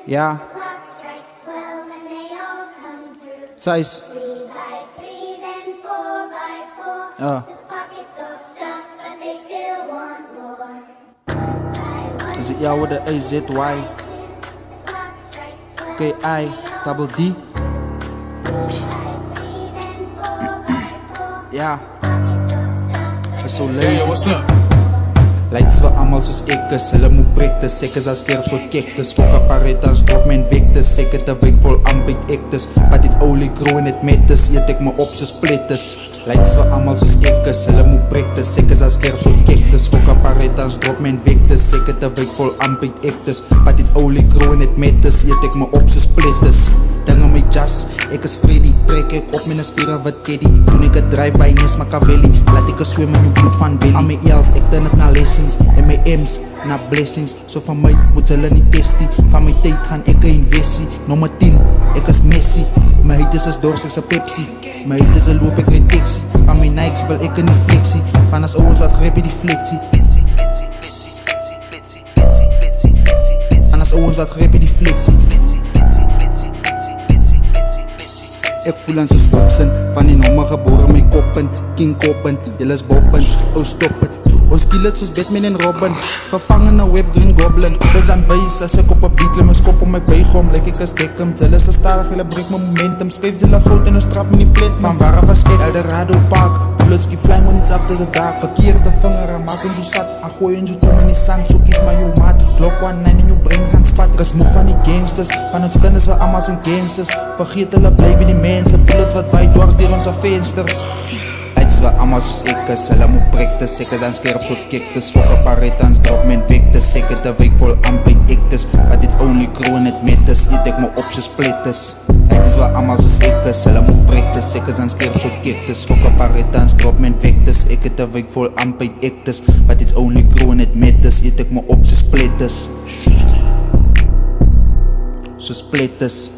Yeah. Size. 3 by 3s and 4 by 4. The pockets all stuffed, but they still want more. Is it y'all with the AZY? KI double D? Yeah. It's so lazy. Hey, what's up? Lijkt wel allemaal soos ek is, hulle moet prektes. Ek is as skerp so cactus. Fok apparatus, drop mijn victus. Ek het een week vol ambit actus. But dit olie grow en het mettes. Eet ek me op soos plettes. Lijkt wel allemaal soos ek is, hulle moet prektes. Ek is as skerp so cactus. Fok apparatus, drop mijn victus. Ek het een week vol ambit actus. But dit olie grow en het mettes. Eet ek me op soos plettes. Ding in my jas, ek is Freddy. Trek ek op mijn spieren wat keddy. Toen ek het drive-by Nes Machiavelli. Laat ek swem in jou bloed van Willy. Aan my eels, ek ten het na lessons. En my M's, na blessings. So van my moet hulle nie testie. Van my tyd gaan ek investie. Nommer 10, ek is Messi. My haters is dors, ek is Pepsi. My haters is loop, ek rijd taxi. Van my Nikes wil ek in die flexie. Van as ouwens wat grijp die flexie. Van as ouwens wat grijp die flexie. Ek voel aan soos opsin. Van die nommer gebore my koppen. King koppen, jylle is boppen. Oh stop het. Ons kiel het soos Batman en Robin. Gevangen in web green goblin. Dis aan wees as ek op een beat klim. Ek skop op my buigom, like ek is Beckham. Jylle is starig, jylle breek my momentum. Skryf jylle goud en ons trap in die plet. Van waar was ek? Eldorado Park. Bullets keep flying when it's after the dark. Verkeerde vinger en maak ons jou sat. En gooi ons jou tong in die sand. So kies maar jou maat. Glock 19 in jou brain gaan spat. Ek is moe van die gangsters. Van ons kinders wat allemaal zijn gangsters. Vergeet hulle bly by die mense. Bullets wat waai dwars deur ons vensters. Het is wel allemaal soos ek is, hulle moet prektes. Ek is aan skerp so cactus. Fok apparatus, drop mijn victus. Ek het een week vol ambit actus. But it's only grow en het mettes. Eet ek me op soos plettes. Het is wel allemaal soos ek is, hulle moet prektes. Ek is aan skerp so cactus. Fok apparatus, drop mijn victus. Ek het een week vol ambit actus. But it's only grow en het mettes. Eet ek me op soos plettes. Soos plettes.